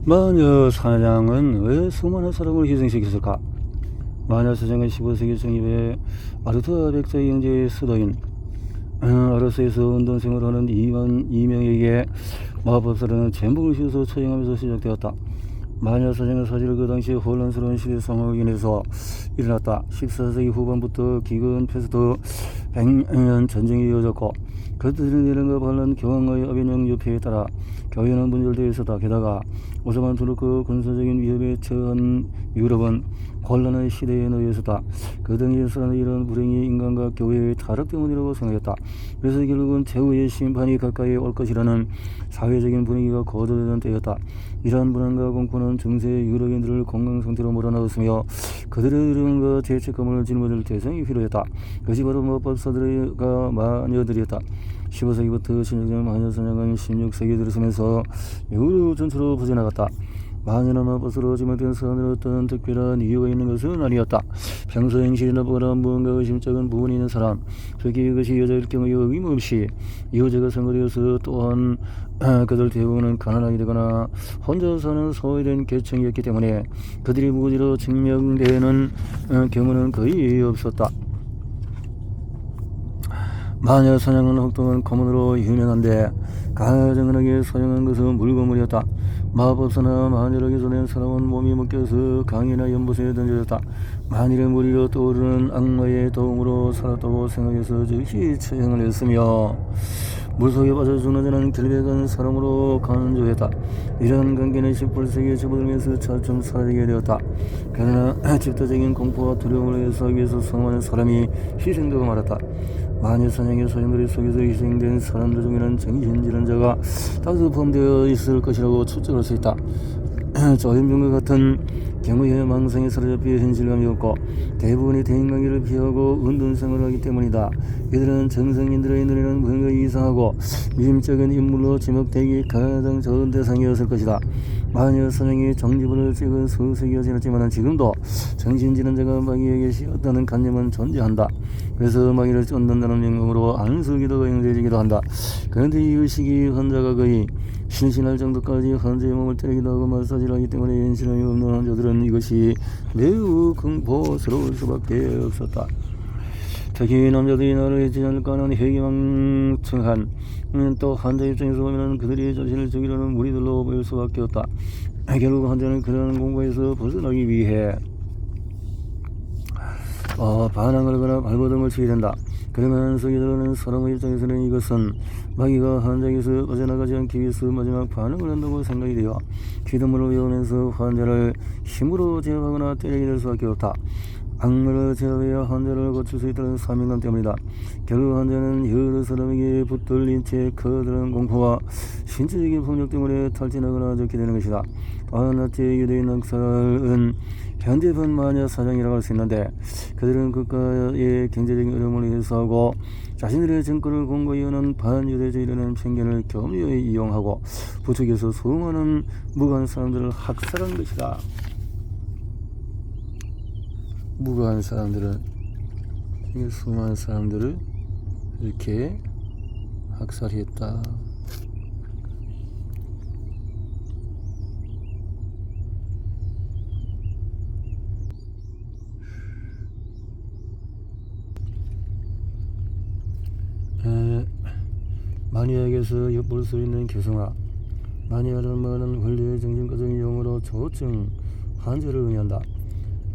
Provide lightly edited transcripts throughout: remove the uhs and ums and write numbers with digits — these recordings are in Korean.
마녀 사냥은 왜 수많은 사람을 희생시켰을까? 마녀 사냥은 15세기 정입의 아르투아 백자의 형제의 수도인 아르스에서 운동생을 하는 이명에게 마법사라는 잼봉을 씌워서 처형하면서 시작되었다. 마녀 사냥의 사실은 그 당시 혼란스러운 시대 상황으로 인해서 일어났다. 14세기 후반부터 기근, 패스트, 100년 전쟁이 이어졌고 그들의 내란과 반란, 교황의 아벤영 유폐에 따라 교회는 분열되어 있었다. 게다가 오스만 투르크 군사적인 위협에 처한 유럽은 혼란의 시대에 놓여 있었다. 그 당시 사람들은 이런 불행이 인간과 교회의 타락 때문이라고 생각했다. 그래서 결국은 최후의 심판이 가까이 올 것이라는 사회적인 분위기가 고조되던 때였다. 이러한 불안과 공포는 중세 유럽인들을 공강 상태로 몰아넣었으며 그들의 어려움과 죄책감을 짊어질 대상이 필요했다. 그것이 바로 마법사들과 마녀들이었다. 15세기부터 신적인 마녀 사냥은 16세기 들어서면서 유럽 전체로 퍼져나갔다. 마녀나 마법사로 지목된 사람들은 어떤 특별한 이유가 있는 것은 아니었다. 평소 행실이나 보거나 무언가 의심쩍은 부분이 있는 사람, 특히 이것이 여자일 경우에 의무없이 여자가 선거되어서 또한 그들 대부분은 가난하게 되거나 혼자 사는 소외된 계층이었기 때문에 그들이 무지로 증명되는 경우는 거의 없었다. 마녀 사냥은 혹독한 고문으로 유명한데 가장 흔하게 사용한 것은 물고물이었다. 마법사나 마녀를 기소된 사람은 몸이 묶여서 강이나 연못에 던져졌다. 만일의 무리로 떠오르는 악마의 도움으로 살았다고 생각해서 즉시 처형을 했으며 물속에 빠져 죽는 결백한 사람으로 간주했다. 이러한 관계는 18세기에 접어들면서 차츰 사라지게 되었다. 그러나 집단적인 공포와 두려움을 해소하기 위해서 수많은 사람이 희생되고 말았다. 마녀 사냥의 소년들의 속에서 희생된 사람들 중에는 정신질환자가 다수 포함되어 있을 것이라고 추측할 수 있다. 조현병과 같은 경우에 망상에 사로잡혀 현실감이 없고 대부분이 대인관계를 피하고 은둔생활을 하기 때문이다. 이들은 정상인들의 눈에는 뭔가 이상하고 미심쩍은 인물로 지목되기 가장 좋은 대상이었을 것이다. 마녀 사냥이 종지부를 찍은 수세기가 지났지만 지금도 정신질환자가 마귀에게 씌었다는 관념은 존재한다. 그래서 마귀를 쫓는다는 명목으로 안수기도가 행해지기도 한다. 그런데 이 의식이 환자가 거의 신신할 정도까지 환자의 몸을 때리기도 하고 마사지를 하기 때문에 현실감이 없는 환자들은 이것이 매우 공포스러울 수밖에 없었다. 특히 남자들이 나를 해치지 않을까 하는 회기망청한 또 환자 입장에서 보면 그들이 자신을 죽이려는 무리들로 보일 수밖에 없다. 결국 환자는 그런 공포에서 벗어나기 위해 반항을 하거나 발버둥을 치게 된다. 그러면 서기들은 사람의 입장에서는 이것은 마귀가 환자에게서 빠져나가지 않기 위해서 마지막 반응을 한다고 생각이 되어 기도문을 외우면서 환자를 힘으로 제압하거나 때리게 될 수밖에 없다. 악물을 제압해야 환자를 고칠 수 있다는 사명감 때문이다. 결국 환자는 여러 사람에게 붙들린 채 커다란 공포와 신체적인 폭력 때문에 탈진하거나 죽게 되는 것이다. 나치 유대인 학살은 현대판 마녀 사냥이라고 할 수 있는데 그들은 국가의 경제적인 어려움을 해소하고 자신들의 정권을 공고히 여는 반유대주의라는 편견을 교묘히 이용하고 부추겨서 수많은 무고한 사람들을 학살한 것이다. 무고한 사람들을 수많은 사람들을 이렇게 학살했다. 마니아에게서 엿볼 수 있는 개성화. 마니아라는 말은 원래 정신과적인 용어로 조증, 환자를 의미한다.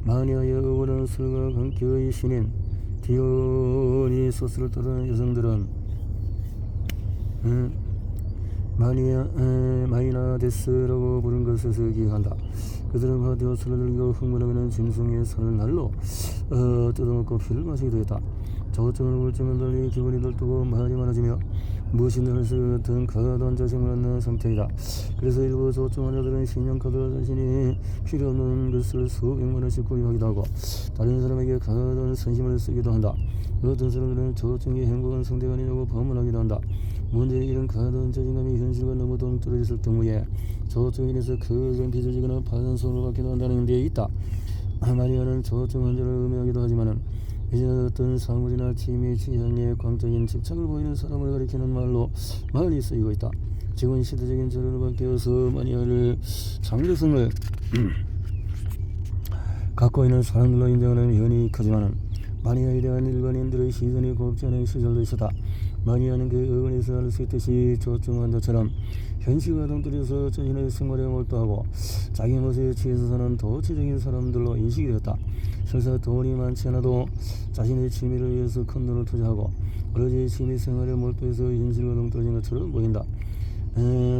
마니아의 의원은 술과 관계의 신인 디오니소스를 따르는 여성들은 마이나데스라고 부른 것에서 기억한다. 그들은 화되어 술을 들고 흥분하면 짐승의 살을 날로 뜯어먹고 피를 마시기도 했다. 저증은 우울증은 달리 기분이 들뜨고 말이 많아지며 무엇이든 할 수 같은 가다운 자신을 갖는 상태이다. 그래서 일부 저증 환자들은 신용카드로 자신이 필요 없는 것을 수백만 원씩 구입하기도 하고 다른 사람에게 가다운 선심을 쓰기도 한다. 어떤 사람들은 저증이 행복한 상태가 아니냐고 반문하기도 한다. 문제는 이런 가다운 자신감이 현실과 너무 동떨어졌을 경우에 저증 인해서 크게 빚어지거나 파산손을 받기도 한다는 데 있다. 마리아는 저증 환자를 의미하기도 하지만은 이제 어떤 사물이나 취미, 취향에 광적인 집착을 보이는 사람을 가리키는 말로 많이 쓰이고 있다. 지금 시대적인 저를 바뀌어서 마니아를 장대성을 갖고 있는 사람들로 인정하는 현이 크지만은 마니아에 대한 일반인들의 시선이 곱지 않은 시절도 있었다. 마니아는 그 어근에서 알 수 있듯이 조증한 자처럼 현실과 동떨어져서 자신의 생활에 몰두하고 자기 멋에 취해서 사는 도치적인 사람들로 인식이 되었다. 설사 돈이 많지 않아도 자신의 취미를 위해서 큰 돈을 투자하고 오로지 취미 생활에 몰두해서 현실과 동떨어진 것처럼 보인다.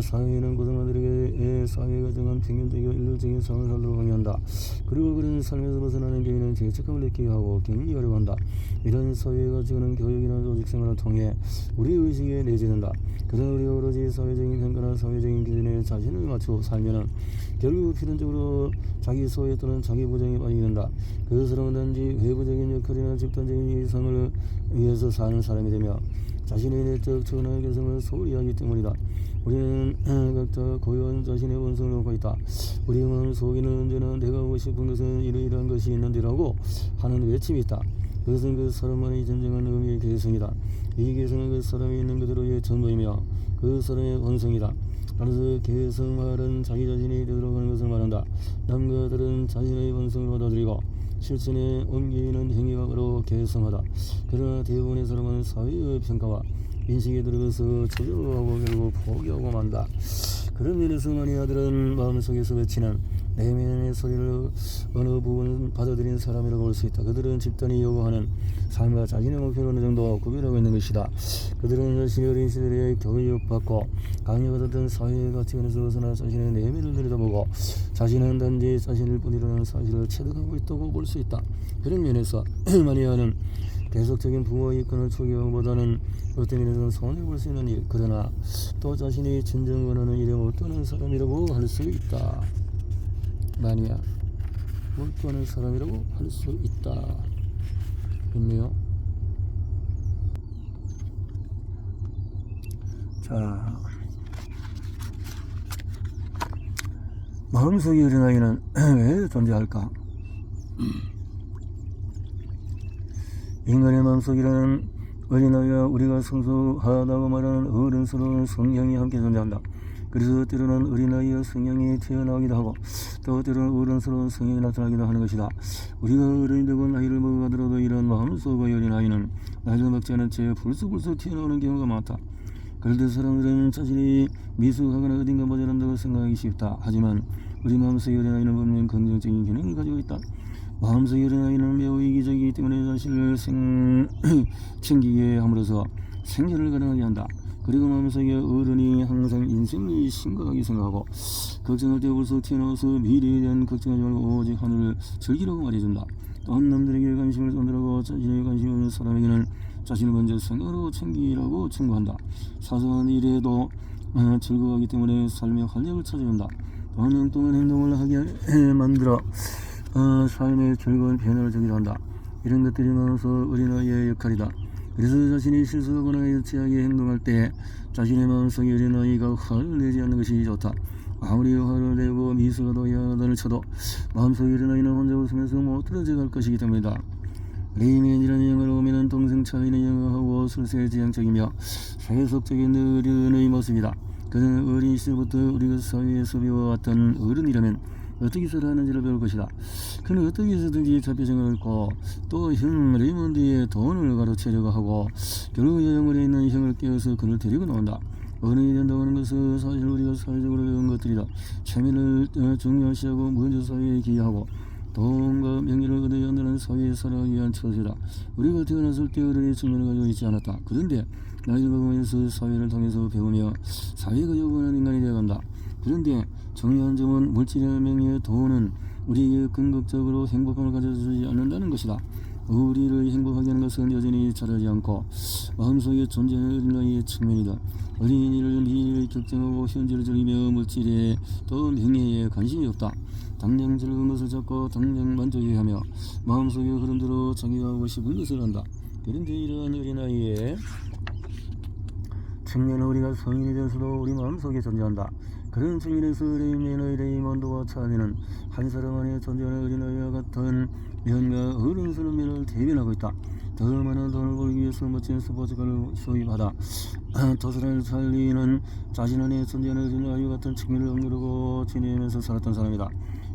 사회는 고등어들에게 사회가 정한 평균적이고 일률적인 삶을 살도록 강요한다. 그리고 그런 삶에서 벗어나는 개인은 죄책감을 느끼게 하고 격리하려고 한다. 이런 사회가 주는 교육이나 조직생활을 통해 우리 의식에 내재된다. 그러나 우리가 오로지 사회적인 평가나 사회적인 기준에 자신을 맞추고 살면은 결국 필연적으로 자기 소외 또는 자기 부정에 빠지게 된다. 그 사람은 단지 외부적인 역할이나 집단적인 이상을 위해서 사는 사람이 되며 자신의 내적 천하 개성을 소홀히 하기 때문이다. 우리는 각자 고유한 자신의 본성을 갖고 있다. 우리 마음 속에는 언제나 내가 하고 싶은 것은 이러이러한 것이 있는데라고 하는 외침이 있다. 그것은 그 사람만의 진정한 의미의 개성이다. 이 개성은 그 사람이 있는 그대로의 전부이며 그 사람의 본성이다. 따라서 개성 말은 자기 자신이 되도록 하는 것을 말한다. 남과 다른 자신의 본성을 받아들이고 실천에 옮기는 행위가 바로 개성하다. 그러나 대부분의 사람은 사회의 평가와 인식에 들어가서 저절하고 결국 포기하고 만다. 그런 면에서 마니아들은 마음속에서 외치는 내면의 소리를 어느 부분 받아들인 사람이라고 볼 수 있다. 그들은 집단이 요구하는 삶과 자신의 목표를 어느 정도 구별하고 있는 것이다. 그들은 자신의 어린 시절에 교육받고 강요받았던 사회의 가치관에서 벗어나 자신의 내면을 들여다보고 자신은 단지 자신일 뿐이라는 사실을 체득하고 있다고 볼 수 있다. 그런 면에서 마니아는 계속적인 부모의 이권을 추구하기보다는 어떤 면에서는 손해볼 수 있는 일, 그러나 또 자신이 진정 원하는 일에 몰두하는 사람이라고 할 수 있다. 마니아, 몰두하는 사람이라고 할 수 있다. 있네요. 자, 마음속의 어린아이는 왜 존재할까? 인간의 마음속이라는 어린아이와 우리가 성소하다고 말하는 어른스러운 성향이 함께 존재한다. 그래서 때로는 어린아이의 성향이 튀어나오기도 하고 또 때로는 어른스러운 성향이 나타나기도 하는 것이다. 우리가 어른이 되고 나이를 먹어가더라도 이런 마음속의 어린아이는 나이를 먹지 않은 채 불쑥불쑥 튀어나오는 경우가 많다. 그럴 때 사람들은 자신이 미숙하거나 어딘가 모자란다고 생각하기 쉽다. 하지만 우리 마음속의 어린아이는 분명 긍정적인 기능을 가지고 있다. 마음속의 어린아이는 매우 이기적이기 때문에 자신을 챙기게 함으로써 생존을 가능하게 한다. 그리고 마음속의 어른이 항상 인생을 심각하게 생각하고 걱정할 때 벌써 튀어나와서 미래에 대한 걱정하지 말고 오직 하늘을 즐기라고 말해준다. 또한 남들에게 관심을 전달하고 자신의 관심이 없는 사람에게는 자신을 먼저 생각하고 챙기라고 충고한다. 사소한 일에도 즐거워하기 때문에 삶의 활력을 찾아준다. 또한 엉뚱한 행동을 하게 만들어 삶의 즐거운 변화를 주기도 한다. 이런 것들이 마음속 어린아이의 역할이다. 그래서 자신이 실수하거나 유치하게 행동할 때 자신의 마음속의 어린아이가 화를 내지 않는 것이 좋다. 아무리 화를 내고 미소가도 야단을 쳐도 마음속의 어린아이는 혼자 웃으면서 못 떨어져 갈 것이기 때문이다. 레이맨이라는 영화를 보면 동생 차이는 영어하고 술세지향적이며 세속적인 어른의 모습이다. 그는 어린 시절부터 우리가 사회에서 배워왔던 어른이라면 어떻게 살아야 하는지를 배울 것이다. 그는 어떻게 해서든지 자폐증을 앓고 또 형 레이먼드의 돈을 가로채려고 하고 결국 여정거리에 있는 형을 깨워서 그를 데리고 나온다. 어른이 된다고 하는 것은 사실 우리가 사회적으로 배운 것들이다. 체면을 중요시하고 먼저 사회에 기여하고 돈과 명예를 얻어야 한다는 사회에 살아가기 위한 처세다. 우리가 태어났을 때 어른의 측면을 가지고 있지 않았다. 그런데 나이를 먹으면서 사회를 통해서 배우며 사회가 요구하는 인간이 되어간다. 그런데 중요한 점은 물질의 명예, 돈은 우리에게 궁극적으로 행복감을 가져주지 않는다는 것이다. 우리를 행복하게 하는 것은 여전히 자라지 않고 마음속에 존재하는 어린아이의 측면이다. 어린이를 미래를 걱정하고 현재를 즐기며 물질에 또 명예에 관심이 없다. 당장 즐거운 것을 찾고 당장 만족해야 하며 마음속의 흐름대로 자기가 하고 싶은 것을 한다. 그런데 이러한 어린아이의 측면은 우리가 성인이 되어서도 우리 마음속에 존재한다. 그런 측면에서 레이맨의 레이먼드와 찰리는 한 사람 안에 존재하는 어린아이와 같은 면과 어른스러운 면을 대변하고 있다. 더 많은 돈을 벌기 위해서 멋진 스포츠카를 소유하다. 도스란 찰리는 자신 안에 존재하는 어린아이와 같은 측면을 억누르고 지내면서 살았던 사람이다.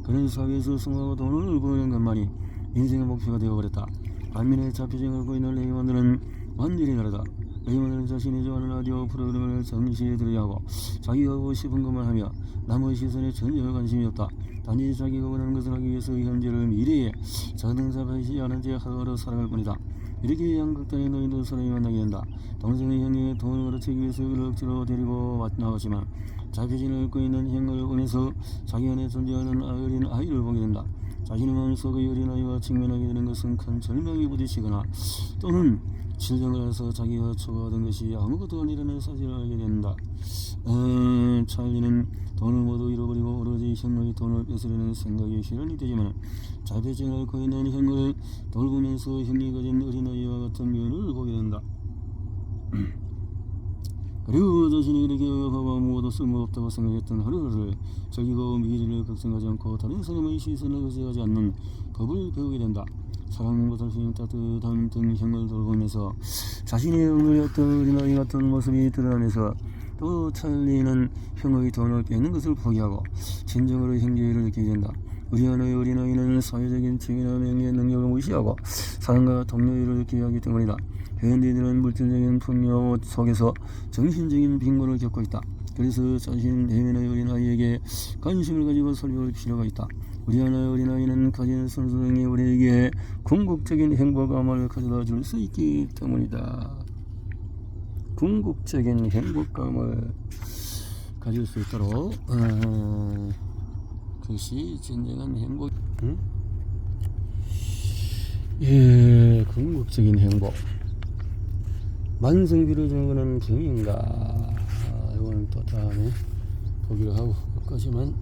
그런 사회에서 성공하고 돈을 버는 것만이 인생의 목표가 되어버렸다. 반면에 자폐증을 갖고 있는 레이먼드는 완전히 다르다. 레이먼드는 자신이 좋아하는 라디오 프로그램을 정시에 들어야 하고 자기가 하고 싶은 것만 하며 남의 시선에 전혀 관심이 없다. 단지 자기가 원하는 것을 하기 위해서 현재를 미래에 자동차하지 않은 채 하루하루 살아갈 뿐이다. 이렇게 양극단에 놓인 두 사람이 만나게 된다. 동생의 형이 돈을 가르치기 위해서 그를 억지로 데리고 나왔지만 자폐증을 갖고 있는 형을 보면서 자기 안에 존재하는 어린 아이를 보게 된다. 자신의 마음속의 어린 아이와 직면하게 되는 것은 큰 절망에 부딪히거나 또는 질병을 해서 자기가 추구하던 것이 아무것도 아니라는 사실을 알게 된다. 찰리는 돈을 모두 잃어버리고 오로지 형의 돈을 뺏으려는 생각이 실현이 되지만 자폐증을 갖고 있는 형을 돌보면서 형이 가진 어린아이와 같은 면을 보게 된다. 그리고 자신이 그렇게 하고 아무것도 쓸모없다고 생각했던 하루를 즐기고 미래를 걱정하지 않고 다른 사람의 시선을 의식하지 않는 법을 배우게 된다. 사랑보다 수 있는 따뜻한 등 형을 돌보면서 자신의 억눌렸던 어린아이 같은 모습이 드러나면서 또 찰리는 형의 돈을 뺏는 것을 포기하고 진정으로 형제를 느끼게 된다. 우리 하나의 어린아이는 사회적인 지위나 명예의 능력을 무시하고 사랑과 동료애를 느끼게 하기 때문이다. 현대인들은 물질적인 풍요 속에서 정신적인 빈곤을 겪고 있다. 그래서 자신 내면의 어린아이에게 관심을 가지고 살펴볼 필요가 있다. 우리 하나의 어린아이는 가진 선수등이 우리에게 궁극적인 행복감을 가져다 줄 수 있기 때문이다. 궁극적인 행복감을 가질 수 있도록 그것이 진정한 행복. 예, 궁극적인 행복. 만성비를 주는 것은 병인가? 이거는 또 다음에 보기로 하고 여기까지만